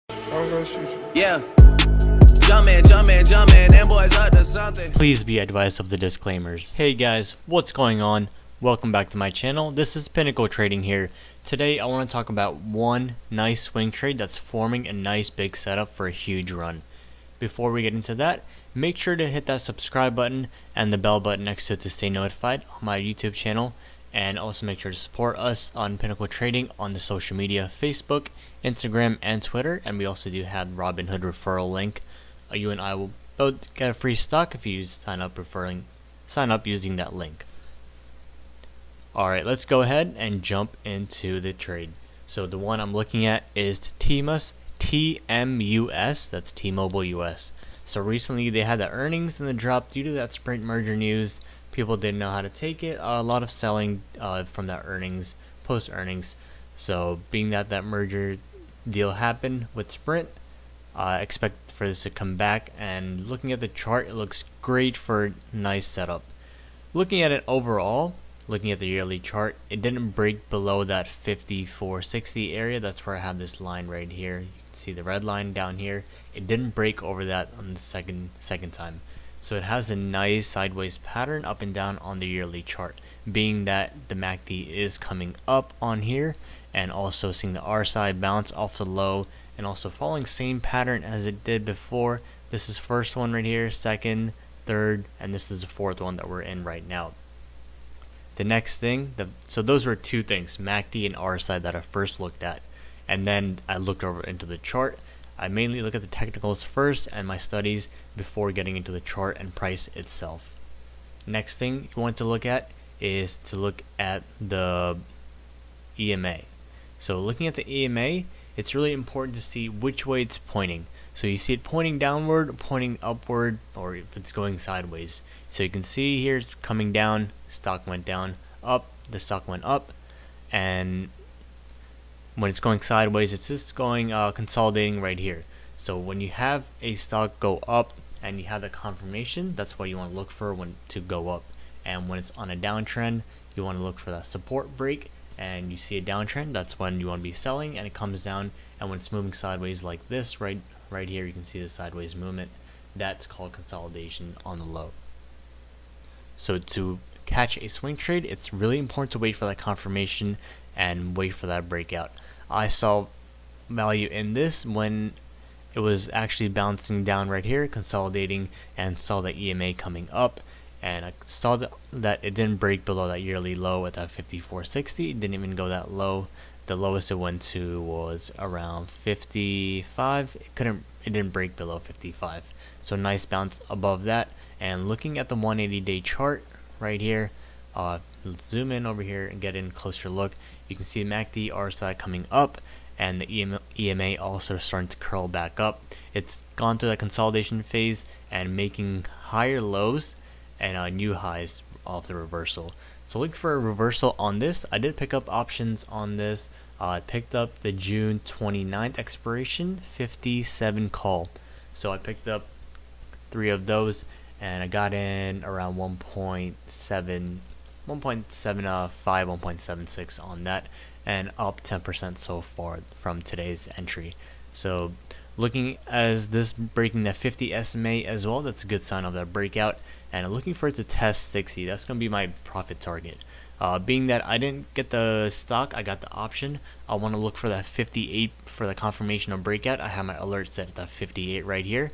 I'm gonna shoot you. Yeah. Jumpin', them boys up to something. Please be advised of the disclaimers. Hey guys, what's going on? Welcome back to my channel. This is Pinnacle Trading here. Today I want to talk about one nice swing trade that's forming a nice big setup for a huge run. Before we get into that, make sure to hit that subscribe button and the bell button next to it to stay notified on my YouTube channel. And also make sure to support us on Pinnacle Trading on the social media, Facebook, Instagram, and Twitter. And we also do have Robinhood referral link. You and I will both get a free stock if you sign up using that link. Alright, let's go ahead and jump into the trade. So the one I'm looking at is TMUS, TMUS, that's T-Mobile US. So recently they had the earnings and the drop due to that Sprint merger news. People didn't know how to take it. A lot of selling from that earnings, post earnings. So being that merger deal happened with Sprint, I expect for this to come back. And looking at the chart, it looks great for a nice setup. Looking at it overall, looking at the yearly chart, it didn't break below that 5460 area. That's where I have this line right here. You can see the red line down here. It didn't break over that on the second time. So it has a nice sideways pattern up and down on the yearly chart, being that the MACD is coming up on here, and also seeing the RSI bounce off the low, and also following same pattern as it did before. This is first one right here, second, third, and this is the fourth one that we're in right now. The next thing, so those were two things, MACD and RSI, that I first looked at, and then I looked over into the chart. I mainly look at the technicals first and my studies before getting into the chart and price itself. Next thing you want to look at is to look at the EMA. So looking at the EMA, it's really important to see which way it's pointing. So you see it pointing downward, pointing upward, or if it's going sideways. So you can see here it's coming down, stock went down, up, the stock went up, and when it's going sideways, it's just going consolidating right here. So when you have a stock go up and you have the confirmation, that's what you want to look for when to go up. And when it's on a downtrend, you want to look for that support break, and you see a downtrend, that's when you want to be selling, and it comes down. And when it's moving sideways like this, right here, you can see the sideways movement. That's called consolidation on the low. So to catch a swing trade, it's really important to wait for that confirmation and wait for that breakout. I saw value in this when it was actually bouncing down right here, consolidating, and saw the EMA coming up, and I saw that it didn't break below that yearly low at that 5460. It didn't even go that low. The lowest it went to was around 55. It didn't break below 55. So nice bounce above that. And looking at the 180-day chart right here, let's zoom in over here and get in a closer look. You can see MACD, RSI coming up, and the EMA also starting to curl back up. It's gone through that consolidation phase and making higher lows and new highs off the reversal. So look for a reversal on this. I did pick up options on this. I picked up the June 29th expiration 57 call. So I picked up 3 of those, and I got in around 1.75, 1.76 on that, and up 10% so far from today's entry. So looking as this breaking that 50 SMA as well, that's a good sign of that breakout, and I'm looking for it to test 60. That's going to be my profit target. Being that I didn't get the stock, I got the option. I want to look for that 58 for the confirmation of breakout. I have my alert set at that 58 right here.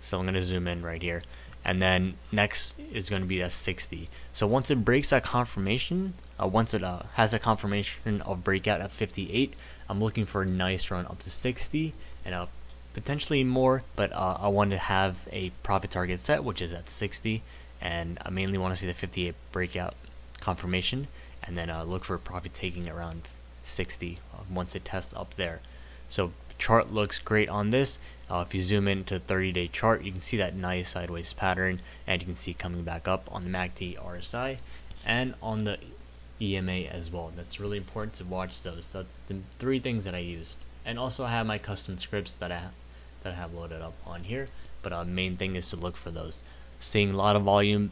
So I'm going to zoom in right here. And then next is going to be that 60. So once it breaks that confirmation, once it has a confirmation of breakout at 58, I'm looking for a nice run up to 60 and potentially more, but I want to have a profit target set, which is at 60, and I mainly want to see the 58 breakout confirmation, and then look for profit taking around 60 once it tests up there. So chart looks great on this. If you zoom into the 30-day chart, you can see that nice sideways pattern, and you can see coming back up on the MACD, RSI, and on the EMA as well. That's really important to watch those. That's the 3 things that I use. And also I have my custom scripts that I have loaded up on here, but main thing is to look for those. Seeing a lot of volume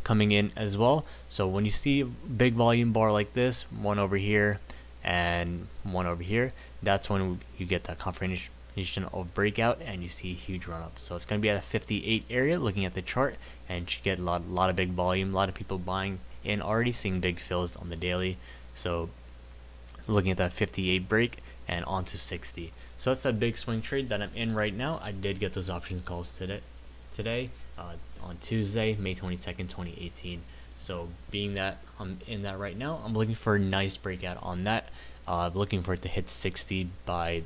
coming in as well. So when you see a big volume bar like this, one over here and one over here, that's when you get that confirmation of breakout and you see a huge run up. So it's going to be at a 58 area looking at the chart, and you should get a lot of big volume, a lot of people buying in, already seeing big fills on the daily. So looking at that 58 break and onto 60. So that's a big swing trade that I'm in right now. I did get those option calls today on Tuesday, May 22nd, 2018. So being that I'm in that right now, I'm looking for a nice breakout on that. Looking for it to hit 60 by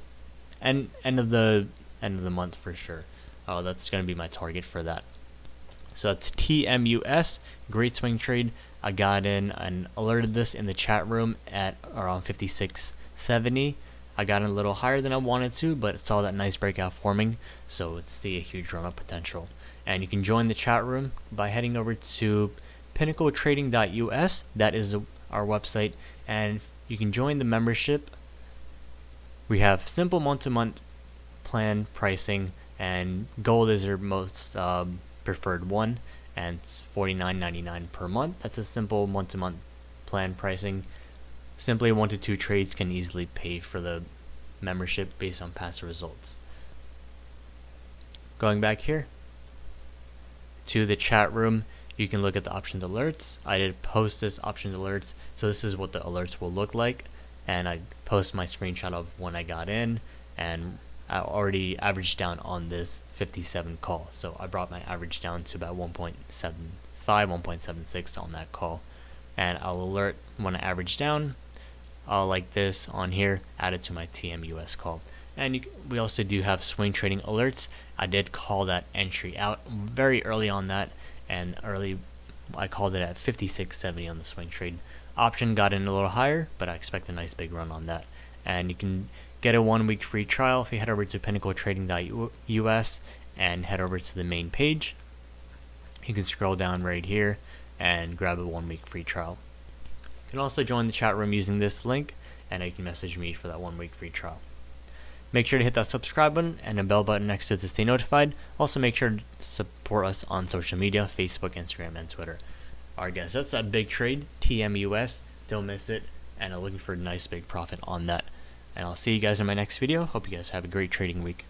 end of the month for sure. That's going to be my target for that. So that's TMUS, great swing trade. I got in and alerted this in the chat room at around 56.70. I got in a little higher than I wanted to, but saw that nice breakout forming, so let's see a huge run up potential. And you can join the chat room by heading over to pinnacletrading.us. That is our website, and you can join the membership. We have simple month-to-month plan pricing, and gold is our most preferred one, and it's $49.99 per month. That's a simple month-to-month plan pricing. Simply 1 to 2 trades can easily pay for the membership based on past results. Going back here to the chat room, you can look at the options alerts. I did post this options alerts, so this is what the alerts will look like, and I post my screenshot of when I got in, and I already averaged down on this 57 call, so I brought my average down to about 1.75, 1.76 on that call, and I'll alert when I average down. I'll like this on here, add it to my TMUS call. And we also do have swing trading alerts. I did call that entry out very early on that, and I called it at 56.70 on the swing trade. Option got in a little higher, but I expect a nice big run on that. And you can get a 1 week free trial if you head over to pinnacletrading.us and head over to the main page. You can scroll down right here and grab a 1 week free trial. You can also join the chat room using this link, and you can message me for that 1 week free trial. Make sure to hit that subscribe button and the bell button next to it to stay notified. Also make sure to support us on social media, Facebook, Instagram, and Twitter. Alright guys, that's that big trade, TMUS. Don't miss it, and I'm looking for a nice big profit on that. And I'll see you guys in my next video. Hope you guys have a great trading week.